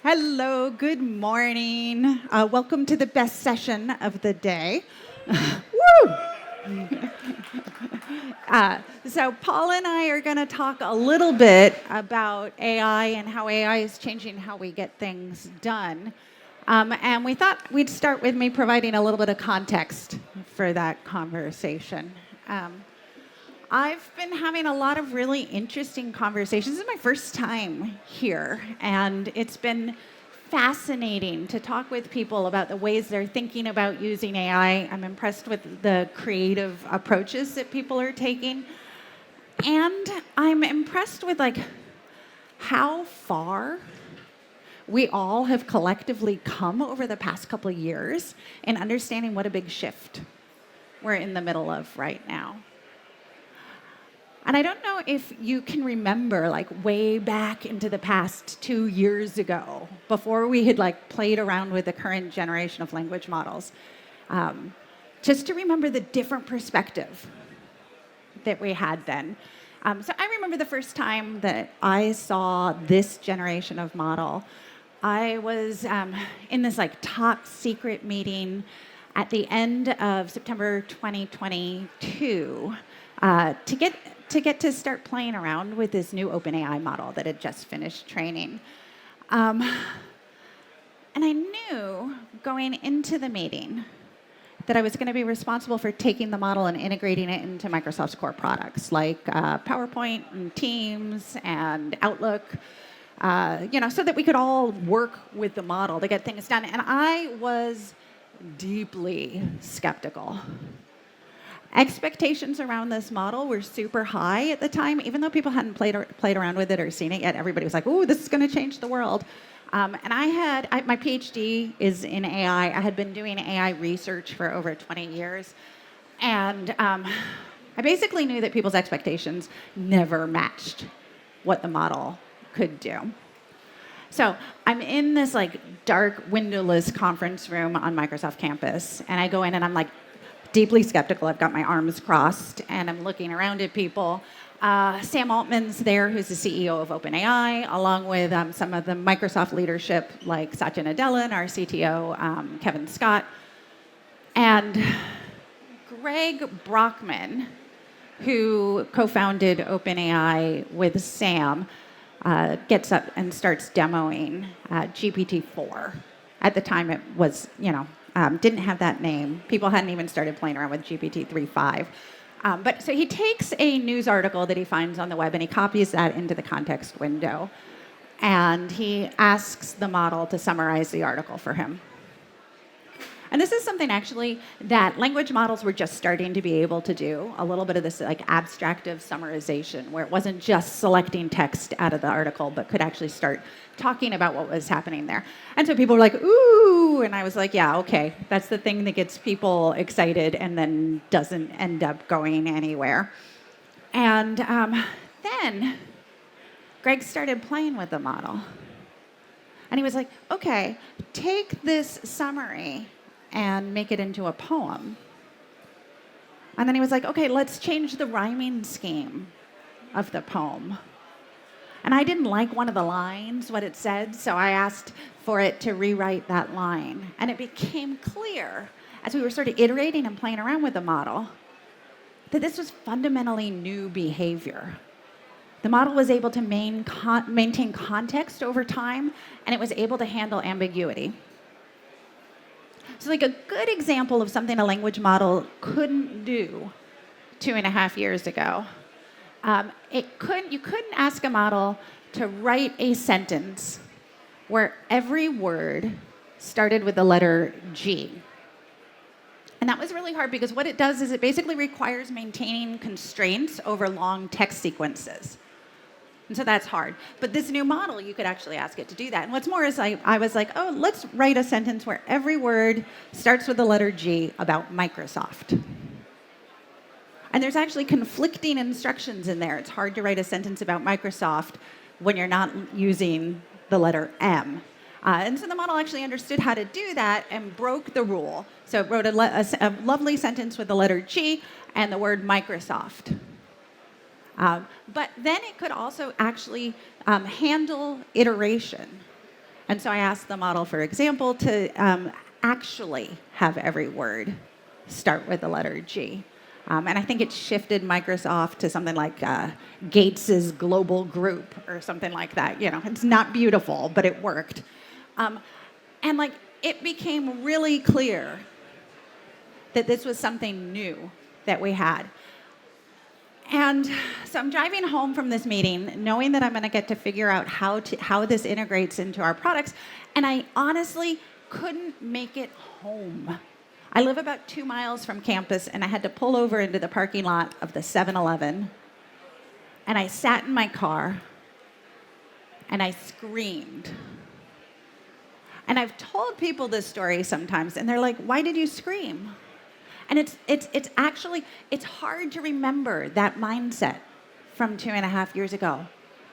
Hello, good morning. Welcome to the best session of the day. Woo! So Paul and I are going to talk a little bit about AI and how AI is changing how we get things done. And we thought we'd start with me providing a little bit of context for that conversation. I've been having a lot of really interesting conversations. This is my first time here, and it's been fascinating to talk with people about the ways they're thinking about using AI. I'm impressed with the creative approaches that people are taking. And I'm impressed with how far we all have collectively come over the past couple of years in understanding what a big shift we're in the middle of right now. And I don't know if you can remember, way back into the past 2 years ago, before we had played around with the current generation of language models, just to remember the different perspective that we had then. So I remember the first time that I saw this generation of model. I was in this top secret meeting at the end of September 2022 to get to start playing around with this new OpenAI model that had just finished training. And I knew going into the meeting that I was going to be responsible for taking the model and integrating it into Microsoft's core products, like PowerPoint and Teams and Outlook, so that we could all work with the model to get things done. And I was deeply skeptical. Expectations around this model were super high at the time, even though people hadn't played around with it or seen it yet. Everybody was like, "Ooh, this is going to change the world." And my PhD is in AI. I had been doing AI research for over 20 years. And I basically knew that people's expectations never matched what the model could do. So I'm in this dark, windowless conference room on Microsoft campus. And I go in and I'm deeply skeptical. I've got my arms crossed and I'm looking around at people. Sam Altman's there, who's the CEO of OpenAI, along with some of the Microsoft leadership like Satya Nadella and our CTO, Kevin Scott. And Greg Brockman, who co-founded OpenAI with Sam, gets up and starts demoing GPT-4. At the time it was, didn't have that name. People hadn't even started playing around with GPT-3.5. But so he takes a news article that he finds on the web and he copies that into the context window. And he asks the model to summarize the article for him. And this is something actually that language models were just starting to be able to do, a little bit of this abstractive summarization, where it wasn't just selecting text out of the article, but could actually start talking about what was happening there. And so people were like, "Ooh," and I was like, yeah, okay, that's the thing that gets people excited and then doesn't end up going anywhere. And then Greg started playing with the model. And he was like, okay, take this summary and make it into a poem. And then he was like, okay, let's change the rhyming scheme of the poem. And I didn't like one of the lines, what it said, so I asked for it to rewrite that line. And it became clear, as we were sort of iterating and playing around with the model, that this was fundamentally new behavior. The model was able to maintain context over time, and it was able to handle ambiguity. So a good example of something a language model couldn't do 2.5 years ago. You couldn't ask a model to write a sentence where every word started with the letter G. And that was really hard because what it does is it basically requires maintaining constraints over long text sequences. And so that's hard. But this new model, you could actually ask it to do that. And what's more is I was like, oh, let's write a sentence where every word starts with the letter G about Microsoft. And there's actually conflicting instructions in there. It's hard to write a sentence about Microsoft when you're not using the letter M. And so the model actually understood how to do that and broke the rule. So it wrote a lovely sentence with the letter G and the word Microsoft. But then it could also actually handle iteration. And so I asked the model, for example, to actually have every word start with the letter G. And I think it shifted Microsoft to something like Gates's Global Group or something like that. You know, it's not beautiful, but it worked. And like, it became really clear that this was something new that we had. And so I'm driving home from this meeting, knowing that I'm going to get to figure out how this integrates into our products, and I honestly couldn't make it home. I live about 2 miles from campus, and I had to pull over into the parking lot of the 7-Eleven, and I sat in my car, and I screamed. And I've told people this story sometimes, and they're like, "Why did you scream?" And it's actually hard to remember that mindset from 2.5 years ago.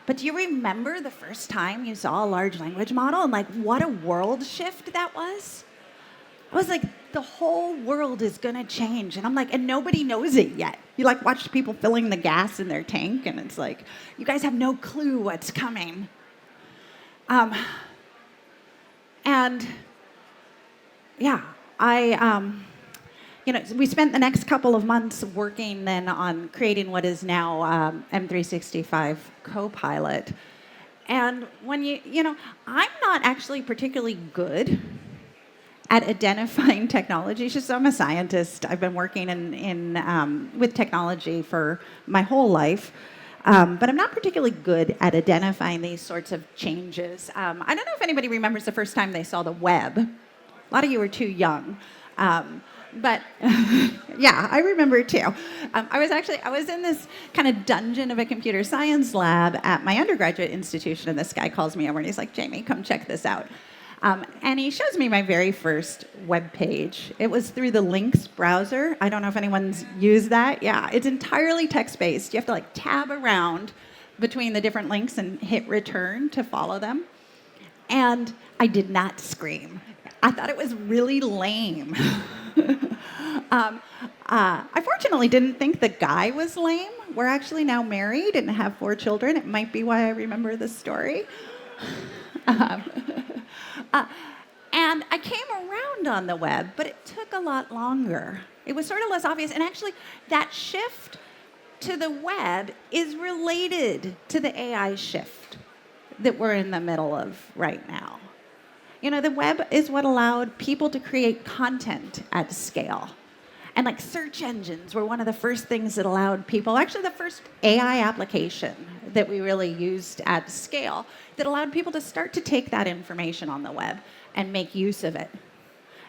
But do you remember the first time you saw a large language model and like what a world shift that was? I was like, the whole world is gonna change. And I'm like, and nobody knows it yet. You like watch people filling the gas in their tank and it's like, you guys have no clue what's coming. And yeah, we spent the next couple of months working then on creating what is now M365 Copilot. And when I'm not actually particularly good at identifying technology. It's just I'm a scientist. I've been working with technology for my whole life. But I'm not particularly good at identifying these sorts of changes. I don't know if anybody remembers the first time they saw the web. A lot of you were too young. But yeah, I remember too. I was in this kind of dungeon of a computer science lab at my undergraduate institution, and this guy calls me over and he's like, "Jaime, come check this out." And he shows me my very first web page. It was through the Lynx browser. I don't know if anyone's used that. Yeah, it's entirely text-based. You have to like tab around between the different links and hit return to follow them. And I did not scream. I thought it was really lame. I fortunately didn't think the guy was lame. We're actually now married and have 4 children. It might be why I remember this story. And I came around on the web, but it took a lot longer. It was sort of less obvious. And actually, that shift to the web is related to the AI shift that we're in the middle of right now. The web is what allowed people to create content at scale. And like search engines were one of the first things that allowed people, actually the first AI application that we really used at scale, that allowed people to start to take that information on the web and make use of it.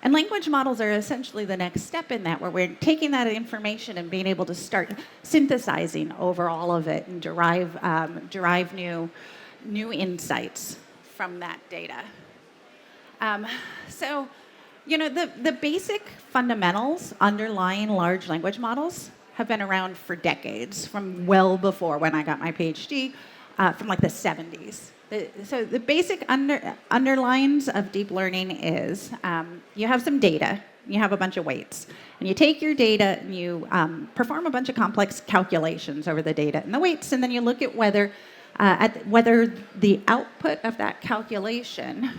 And language models are essentially the next step in that, where we're taking that information and being able to start synthesizing over all of it and derive new insights from that data. So, the basic fundamentals underlying large language models have been around for decades, from well before when I got my PhD, from like the 70s. So the basic underlines of deep learning is you have some data, you have a bunch of weights, and you take your data and you perform a bunch of complex calculations over the data and the weights, and then you look at whether the output of that calculation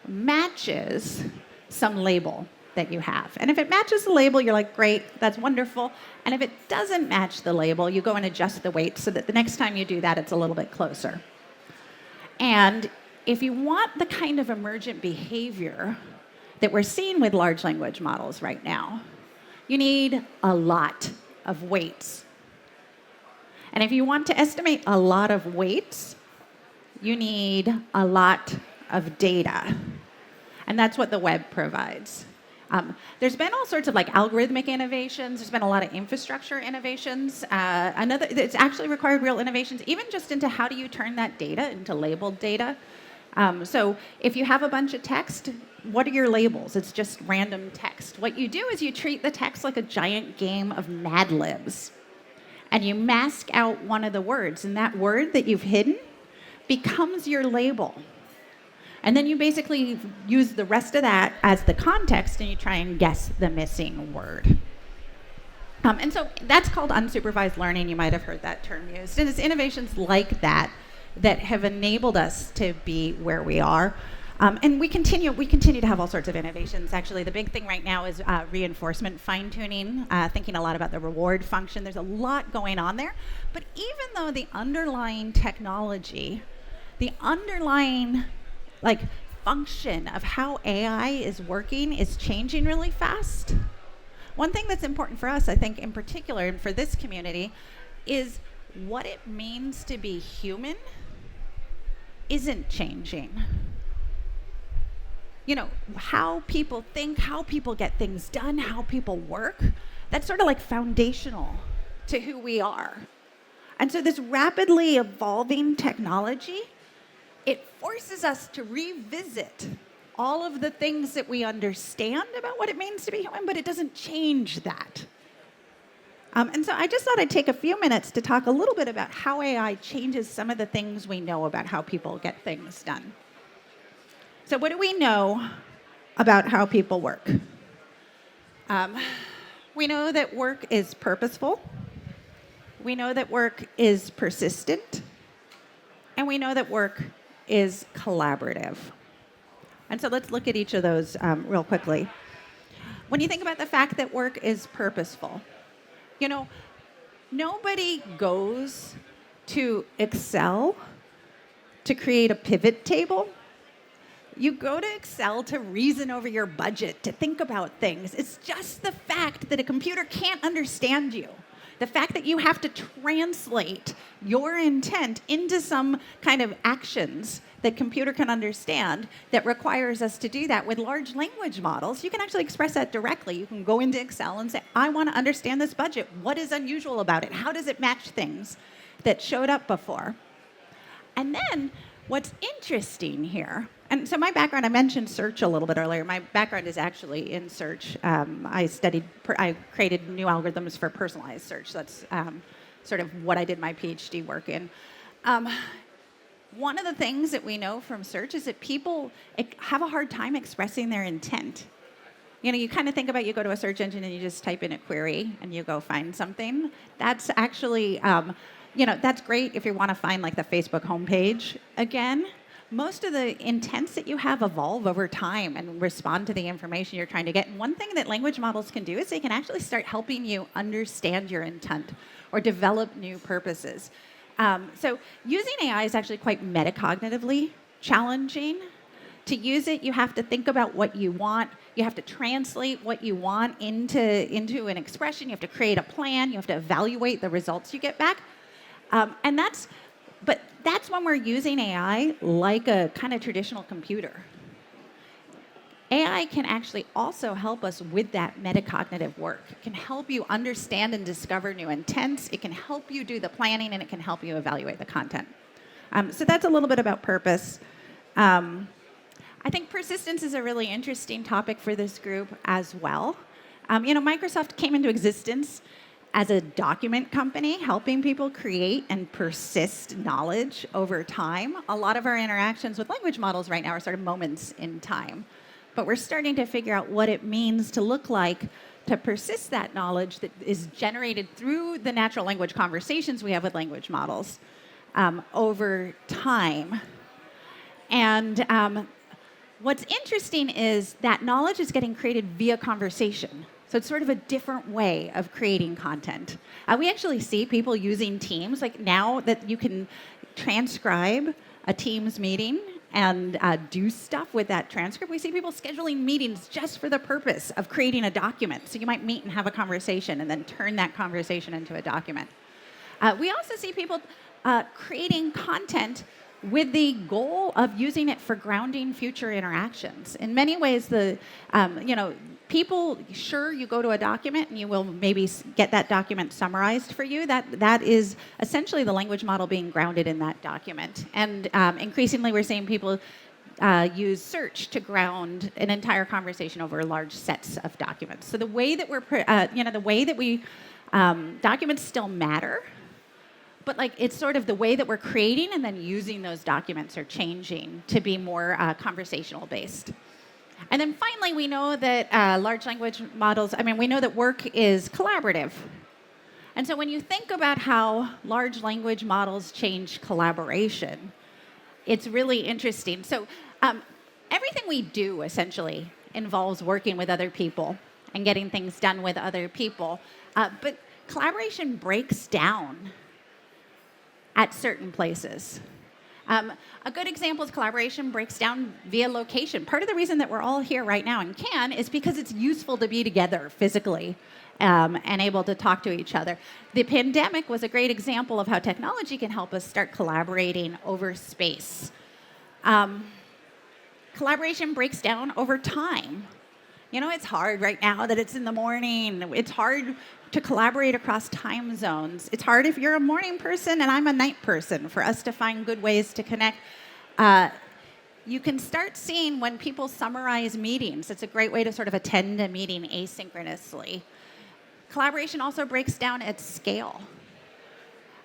matches some label that you have. And if it matches the label, you're like, great, that's wonderful. And if it doesn't match the label, you go and adjust the weight so that the next time you do that, it's a little bit closer. And if you want the kind of emergent behavior that we're seeing with large language models right now, you need a lot of weights. And if you want to estimate a lot of weights, you need a lot of data. And that's what the web provides. There's been all sorts of like algorithmic innovations. There's been a lot of infrastructure innovations. It's actually required real innovations, even just into how do you turn that data into labeled data. So if you have a bunch of text, what are your labels? It's just random text. What you do is you treat the text like a giant game of Mad Libs. And you mask out one of the words, and that word that you've hidden becomes your label. And then you basically use the rest of that as the context, and you try and guess the missing word. And so that's called unsupervised learning. You might have heard that term used. And it's innovations like that that have enabled us to be where we are. And we continue to have all sorts of innovations. Actually, the big thing right now is reinforcement fine-tuning, thinking a lot about the reward function. There's a lot going on there. But even though the underlying technology, the underlying function of how AI is working is changing really fast, one thing that's important for us, I think, in particular, and for this community, is what it means to be human isn't changing. How people think, how people get things done, how people work, that's sort of foundational to who we are. And so this rapidly evolving technology, it forces us to revisit all of the things that we understand about what it means to be human, but it doesn't change that. And so I just thought I'd take a few minutes to talk a little bit about how AI changes some of the things we know about how people get things done. So what do we know about how people work? We know that work is purposeful. We know that work is persistent. And we know that work is collaborative. And so let's look at each of those real quickly. When you think about the fact that work is purposeful, nobody goes to Excel to create a pivot table. You go to Excel to reason over your budget, to think about things. It's just the fact that a computer can't understand you. The fact that you have to translate your intent into some kind of actions that computer can understand that requires us to do that. With large language models, you can actually express that directly. You can go into Excel and say, I want to understand this budget. What is unusual about it? How does it match things that showed up before? And then what's interesting here, and so my background, I mentioned search a little bit earlier. My background is actually in search. I created new algorithms for personalized search. That's sort of what I did my PhD work in. One of the things that we know from search is that people have a hard time expressing their intent. You kind of think about, you go to a search engine and you just type in a query and you go find something. That's actually, that's great if you want to find the Facebook homepage again. Most of the intents that you have evolve over time and respond to the information you're trying to get. And one thing that language models can do is they can actually start helping you understand your intent or develop new purposes. So using AI is actually quite metacognitively challenging. To use it, you have to think about what you want. You have to translate what you want into an expression. You have to create a plan. You have to evaluate the results you get back. But that's when we're using AI like a kind of traditional computer. AI can actually also help us with that metacognitive work. It can help you understand and discover new intents. It can help you do the planning, and it can help you evaluate the content. So that's a little bit about purpose. I think persistence is a really interesting topic for this group as well. Microsoft came into existence as a document company, helping people create and persist knowledge over time. A lot of our interactions with language models right now are sort of moments in time. But we're starting to figure out what it means to look like to persist that knowledge that is generated through the natural language conversations we have with language models over time. And what's interesting is that knowledge is getting created via conversation. So it's sort of a different way of creating content. We actually see people using Teams, now that you can transcribe a Teams meeting and do stuff with that transcript. We see people scheduling meetings just for the purpose of creating a document. So you might meet and have a conversation and then turn that conversation into a document. We also see people creating content with the goal of using it for grounding future interactions. In many ways, people, sure, you go to a document and you will maybe get that document summarized for you. That is essentially the language model being grounded in that document. And increasingly, we're seeing people use search to ground an entire conversation over large sets of documents. So the way that documents still matter, but it's sort of the way that we're creating and then using those documents are changing to be more conversational based. And then finally, we know that large language models, we know that work is collaborative. And so when you think about how large language models change collaboration, it's really interesting. So everything we do essentially involves working with other people and getting things done with other people. But collaboration breaks down at certain places. A good example of collaboration breaks down via location. Part of the reason that we're all here right now in Cannes is because it's useful to be together physically and able to talk to each other. The pandemic was a great example of how technology can help us start collaborating over space. Collaboration breaks down over time. You know, it's hard right now that it's in the morning. It's hard to collaborate across time zones. It's hard if you're a morning person and I'm a night person for us to find good ways to connect. You can start seeing when people summarize meetings. It's a great way to sort of attend a meeting asynchronously. Collaboration also breaks down at scale.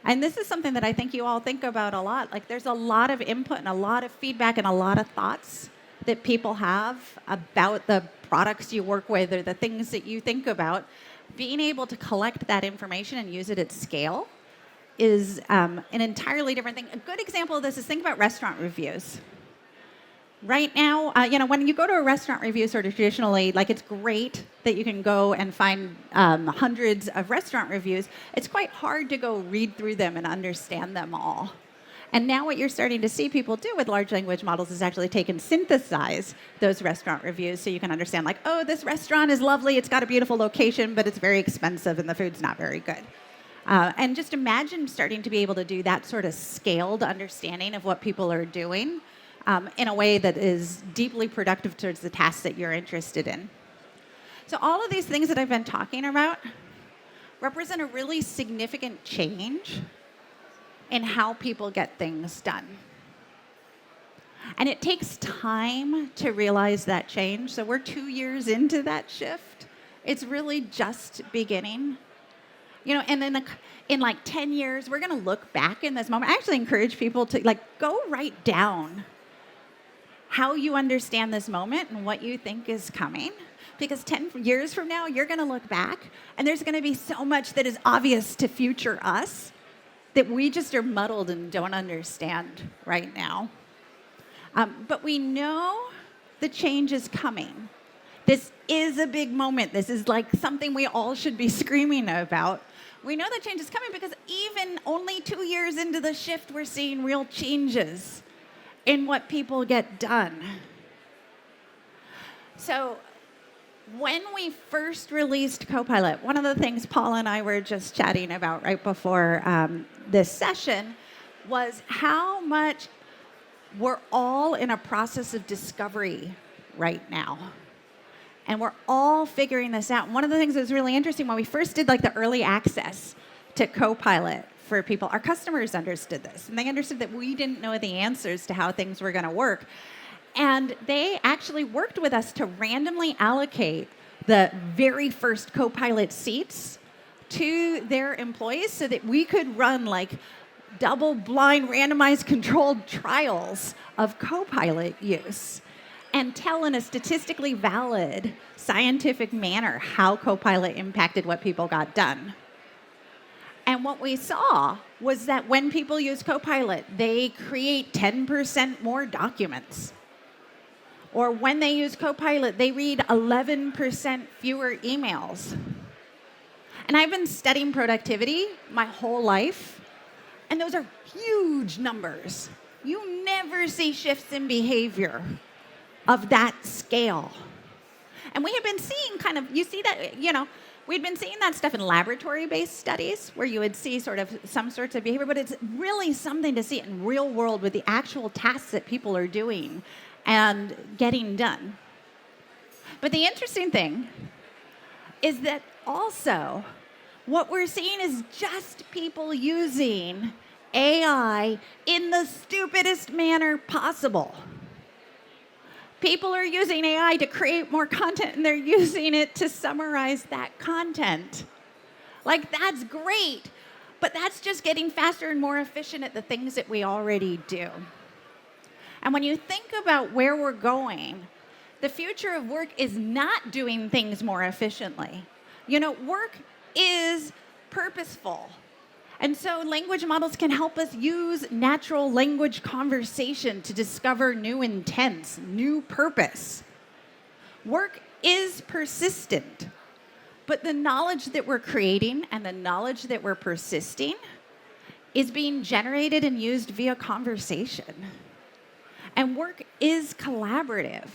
And this is something that I think you all think about a lot. Like, there's a lot of input and a lot of feedback and a lot of thoughts that people have about the products you work with or the things that you think about. Being able to collect that information and use it at scale is an entirely different thing. A good example of this is think about restaurant reviews. Right now, when you go to a restaurant review sort of traditionally, like, it's great that you can go and find hundreds of restaurant reviews. It's quite hard to go read through them and understand them all. And now what you're starting to see people do with large language models is actually take and synthesize those restaurant reviews so you can understand, like, oh, this restaurant is lovely, it's got a beautiful location, but it's very expensive and the food's not very good. And just imagine starting to be able to do that sort of scaled understanding of what people are doing in a way that is deeply productive towards the tasks that you're interested in. So all of these things that I've been talking about represent a really significant change in how people get things done. And it takes time to realize that change. So we're 2 years into that shift. It's really just beginning. And then in like 10 years, we're going to look back in this moment. I actually encourage people to go write down how you understand this moment and what you think is coming. Because 10 years from now, you're going to look back and there's going to be so much that is obvious to future us that we just are muddled and don't understand right now. But we know the change is coming. This is a big moment. This is like something we all should be screaming about. We know the change is coming because even only 2 years into the shift, we're seeing real changes in what people get done. So when we first released Copilot, one of the things Paul and I were just chatting about right before this session was how much we're all in a process of discovery right now. And we're all figuring this out. And one of the things that was really interesting, when we first did the early access to Copilot for people, our customers understood this. And they understood that we didn't know the answers to how things were going to work. And they actually worked with us to randomly allocate the very first Copilot seats to their employees so that we could run double-blind, randomized, controlled trials of Copilot use and tell in a statistically valid, scientific manner how Copilot impacted what people got done. And what we saw was that when people use Copilot, they create 10% more documents. Or when they use Copilot, they read 11% fewer emails. And I've been studying productivity my whole life, and those are huge numbers. You never see shifts in behavior of that scale. And we have been seeing you see that, we'd been seeing that stuff in laboratory-based studies where you would see sort of some sorts of behavior, but it's really something to see it in real world with the actual tasks that people are doing and getting done. But the interesting thing is that also what we're seeing is just people using AI in the stupidest manner possible. People are using AI to create more content, and they're using it to summarize that content. That's great, but that's just getting faster and more efficient at the things that we already do. And when you think about where we're going, the future of work is not doing things more efficiently. Work is purposeful. And so language models can help us use natural language conversation to discover new intents, new purpose. Work is persistent, but the knowledge that we're creating and the knowledge that we're persisting is being generated and used via conversation. And work is collaborative,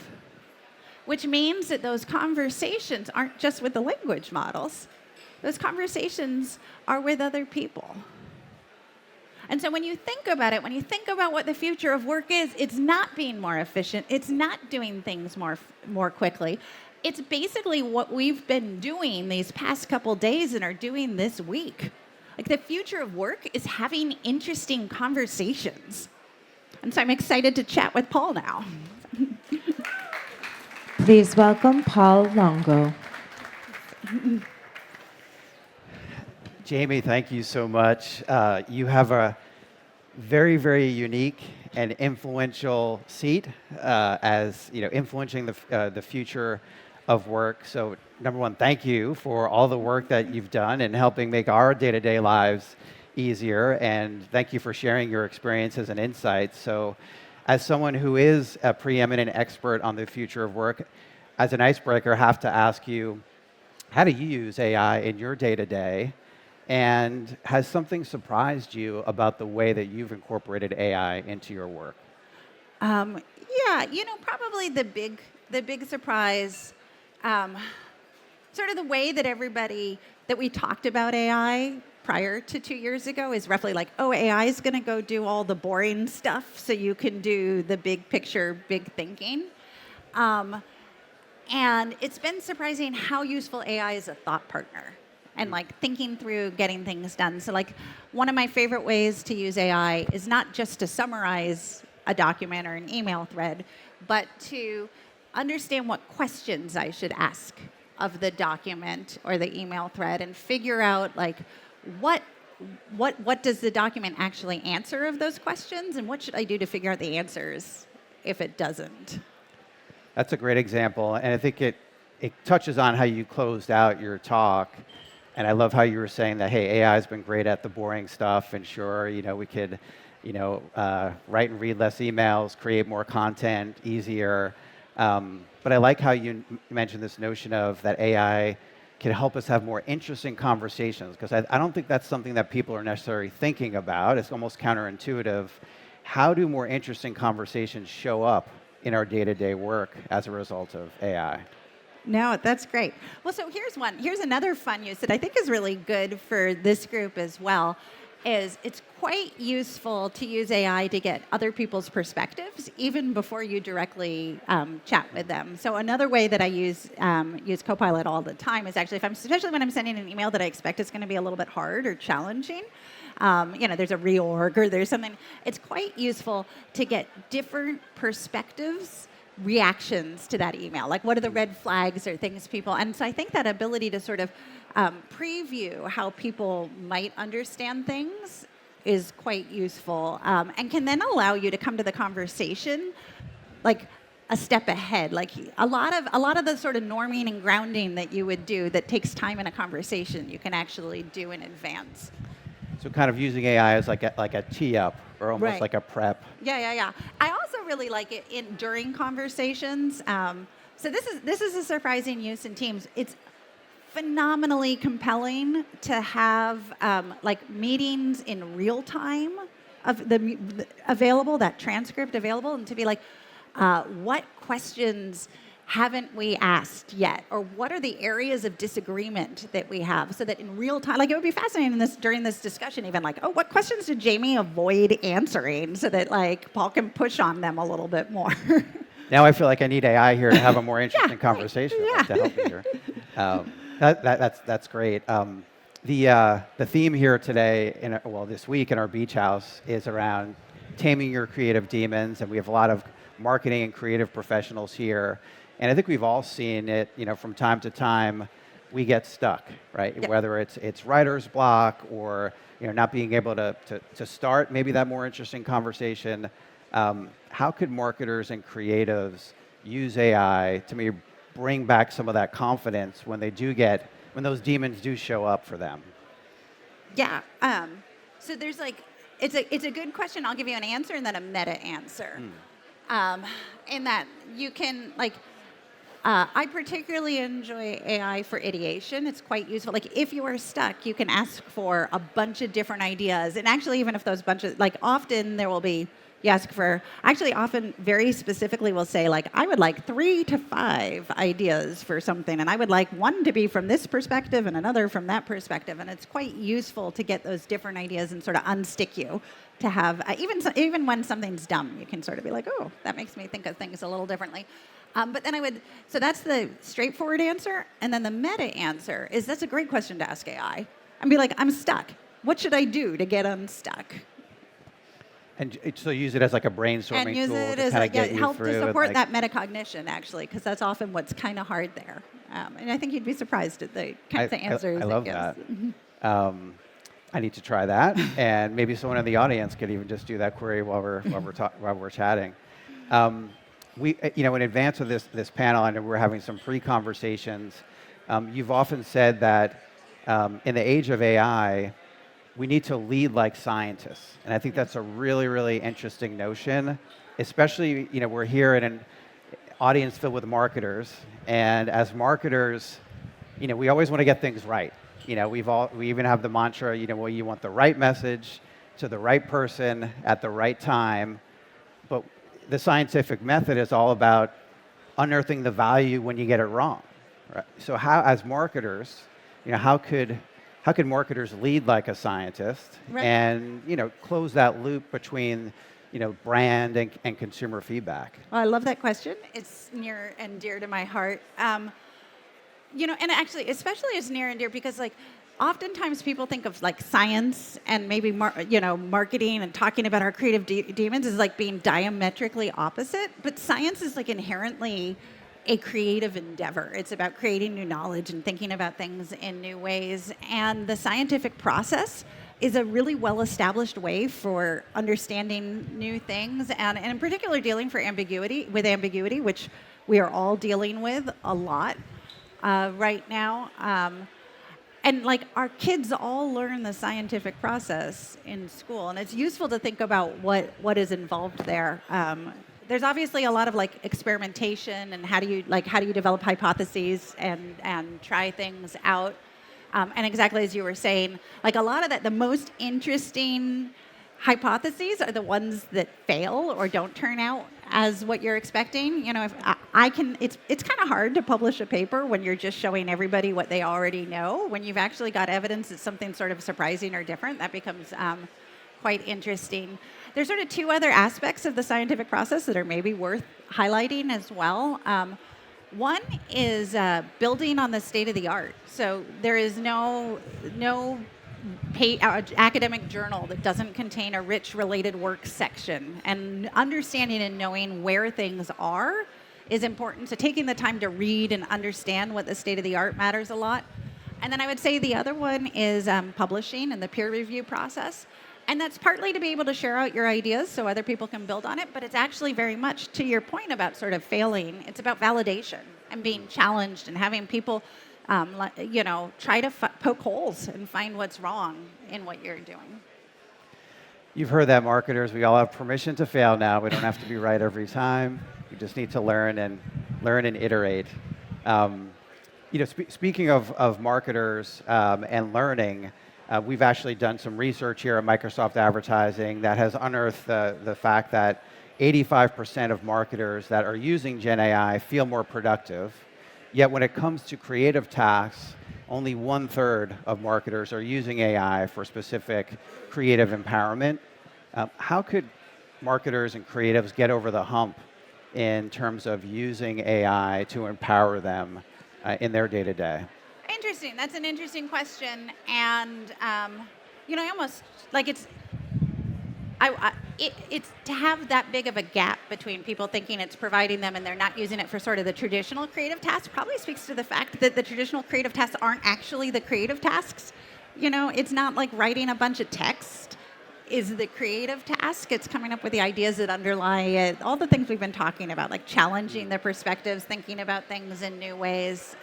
which means that those conversations aren't just with the language models. Those conversations are with other people. And so when you think about it, when you think about what the future of work is, it's not being more efficient. It's not doing things more quickly. It's basically what we've been doing these past couple days and are doing this week. Like the future of work is having interesting conversations. And so I'm excited to chat with Paul now. Please welcome Paul Longo. Jaime, thank you so much. You have a very, very unique and influential seat as influencing the future of work. So, number one, thank you for all the work that you've done in helping make our day-to-day lives easier, and thank you for sharing your experiences and insights. So, as someone who is a preeminent expert on the future of work, as an icebreaker, I have to ask you, how do you use AI in your day-to-day? And has something surprised you about the way that you've incorporated AI into your work? Yeah, probably the big surprise, sort of the way that we talked about AI prior to 2 years ago is roughly like, oh, AI is going to go do all the boring stuff so you can do the big picture, big thinking. And it's been surprising how useful AI is a thought partner and like thinking through getting things done. So like one of my favorite ways to use AI is not just to summarize a document or an email thread, but to understand what questions I should ask of the document or the email thread and figure out like what does the document actually answer of those questions and what should I do to figure out the answers if it doesn't. That's a great example, and I think it touches on how you closed out your talk. And I love how you were saying that, hey, AI has been great at the boring stuff, and sure, we could, write and read less emails, create more content easier. But I like how you mentioned this notion of that AI can help us have more interesting conversations, because I don't think that's something that people are necessarily thinking about. It's almost counterintuitive. How do more interesting conversations show up in our day-to-day work as a result of AI? No, that's great. Well, so here's another fun use that I think is really good for this group as well, is it's quite useful to use AI to get other people's perspectives even before you directly chat with them. So another way that I use Copilot all the time is actually especially when I'm sending an email that I expect it's going to be a little bit hard or challenging. There's a reorg or there's something. It's quite useful to get different perspectives, reactions to that email. Like, what are the red flags or things people... And so I think that ability to sort of preview how people might understand things is quite useful, and can then allow you to come to the conversation like a step ahead. Like a lot of the sort of norming and grounding that you would do that takes time in a conversation, you can actually do in advance. So kind of using AI as like a tee up or almost Right. like a prep. Yeah. I also really like it during conversations. So this is a surprising use in Teams. It's phenomenally compelling to have like meetings in real time of the available, that transcript available, and to be like, what questions haven't we asked yet? Or what are the areas of disagreement that we have, so that in real time, like it would be fascinating during this discussion even, like, oh, what questions did Jaime avoid answering so that like Paul can push on them a little bit more. Now I feel like I need AI here to have a more interesting conversation Yeah. to help me here. That's great. The theme here today, this week in our beach house, is around taming your creative demons, and we have a lot of marketing and creative professionals here. And I think we've all seen it, from time to time, we get stuck, right? Yep. Whether it's writer's block or, not being able to start maybe that more interesting conversation. How could marketers and creatives use AI to maybe bring back some of that confidence when those demons do show up for them? Yeah. So there's like, it's a good question. I'll give you an answer and then a meta answer. In that you can like, I particularly enjoy AI for ideation. It's quite useful. Like if you are stuck, you can ask for a bunch of different ideas. And actually, even if those bunches, like often there will be, you ask for, actually often very specifically will say like, I would like 3 to 5 ideas for something. And I would like one to be from this perspective and another from that perspective. And it's quite useful to get those different ideas and sort of unstick you to have, even when something's dumb, you can sort of be like, oh, that makes me think of things a little differently. But then so that's the straightforward answer. And then the meta answer is that's a great question to ask AI. And be like, I'm stuck. What should I do to get unstuck? And so use it as like a brainstorming And use tool it to as kind of get you help through. to and, support like, that metacognition, actually, because that's often what's kind of hard there. And I think you'd be surprised at the kinds of answers I love it that. gives. I need to try that, and maybe someone in the audience could even just do that query while we're chatting. In advance of this panel, I know we're having some pre-conversations. You've often said that in the age of AI, we need to lead like scientists, and I think that's a really, really interesting notion. Especially, we're here in an audience filled with marketers, and as marketers, we always want to get things right. We even have the mantra, you want the right message to the right person at the right time. But the scientific method is all about unearthing the value when you get it wrong. Right? So how, as marketers, how could marketers lead like a scientist Right. and close that loop between brand and consumer feedback? Well, I love that question. It's near and dear to my heart. And actually, especially it's near and dear because, like, oftentimes people think of like science and maybe marketing and talking about our creative demons as like being diametrically opposite. But science is like inherently a creative endeavor. It's about creating new knowledge and thinking about things in new ways. And the scientific process is a really well-established way for understanding new things, and in particular dealing with ambiguity, which we are all dealing with a lot right now. And like our kids all learn the scientific process in school, and it's useful to think about what is involved there. There's obviously a lot of like experimentation and how do you develop hypotheses and try things out. And exactly as you were saying, like a lot of that, the most interesting hypotheses are the ones that fail or don't turn out as what you're expecting. If it's kind of hard to publish a paper when you're just showing everybody what they already know. When you've actually got evidence that something sort of surprising or different, that becomes quite interesting. There's sort of 2 other aspects of the scientific process that are maybe worth highlighting as well. One is building on the state of the art. So there is no academic journal that doesn't contain a rich related work section. And understanding and knowing where things are is important. So taking the time to read and understand what the state of the art matters a lot. And then I would say the other one is publishing and the peer review process. And that's partly to be able to share out your ideas so other people can build on it, but it's actually very much to your point about sort of failing. It's about validation and being challenged and having people, try to poke holes and find what's wrong in what you're doing. You've heard that, marketers. We all have permission to fail now. We don't have to be right every time. We just need to learn and iterate. Speaking of marketers and learning, we've actually done some research here at Microsoft Advertising that has unearthed the fact that 85% of marketers that are using Gen AI feel more productive. Yet when it comes to creative tasks, only 1/3 of marketers are using AI for specific creative empowerment. How could marketers and creatives get over the hump in terms of using AI to empower them in their day-to-day? Interesting. That's an interesting question, and I almost like it's to have that big of a gap between people thinking it's providing them and they're not using it for sort of the traditional creative tasks probably speaks to the fact that the traditional creative tasks aren't actually the creative tasks. It's not like writing a bunch of text is the creative task. It's coming up with the ideas that underlie it, all the things we've been talking about, like challenging the perspectives, thinking about things in new ways.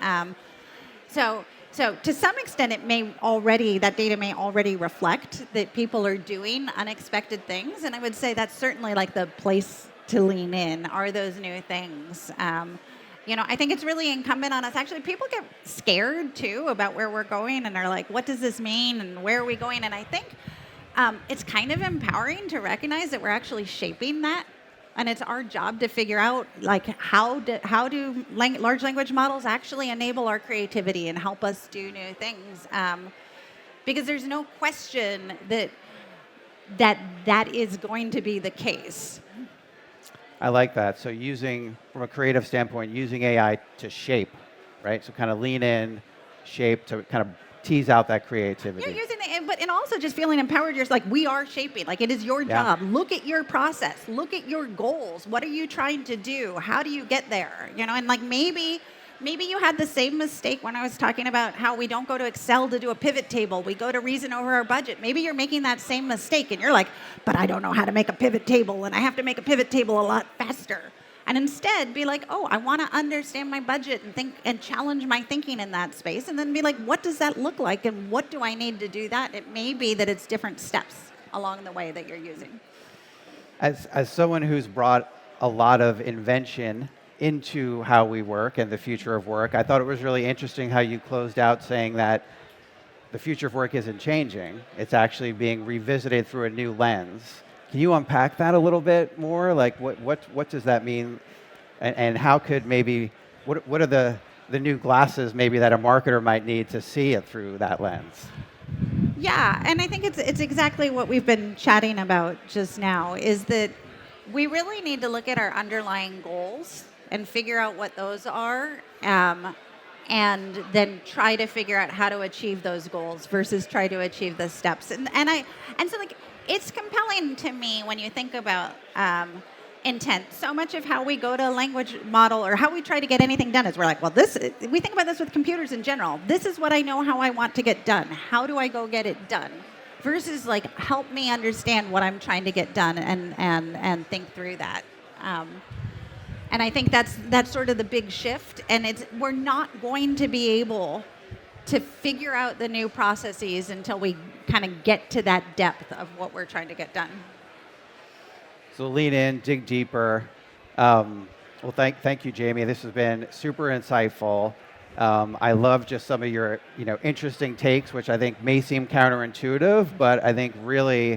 So So to some extent, that data may already reflect that people are doing unexpected things. And I would say that's certainly like the place to lean in are those new things. I think it's really incumbent on us. Actually, people get scared too about where we're going and are like, what does this mean and where are we going? And I think it's kind of empowering to recognize that we're actually shaping that. And it's our job to figure out like how do large language models actually enable our creativity and help us do new things. Because there's no question that is going to be the case. I like that. So from a creative standpoint, using AI to shape, right? So kind of lean in, shape to kind of tease out that creativity. You're using it, and also just feeling empowered. You're just like, we are shaping. Like it is your job. Look at your process. Look at your goals. What are you trying to do? How do you get there? And like maybe you had the same mistake when I was talking about how we don't go to Excel to do a pivot table. We go to reason over our budget. Maybe you're making that same mistake and you're like, but I don't know how to make a pivot table and I have to make a pivot table a lot faster. And instead be like, oh, I want to understand my budget and think and challenge my thinking in that space. And then be like, what does that look like? And what do I need to do that? It may be that it's different steps along the way that you're using. As someone who's brought a lot of invention into how we work and the future of work, I thought it was really interesting how you closed out saying that the future of work isn't changing. It's actually being revisited through a new lens. Can you unpack that a little bit more? Like, what does that mean? And how could what are the new glasses maybe that a marketer might need to see it through that lens? Yeah, and I think it's exactly what we've been chatting about just now, is that we really need to look at our underlying goals and figure out what those are, and then try to figure out how to achieve those goals versus try to achieve the steps. And so like, it's compelling to me when you think about intent. So much of how we go to a language model or how we try to get anything done is we're like, well, we think about this with computers in general. This is what I know how I want to get done. How do I go get it done? Versus like, help me understand what I'm trying to get done and think through that. And I think that's sort of the big shift. And we're not going to be able to figure out the new processes until we kind of get to that depth of what we're trying to get done. So lean in, dig deeper. Well, thank you, Jaime. This has been super insightful. I love just some of your interesting takes, which I think may seem counterintuitive, but I think really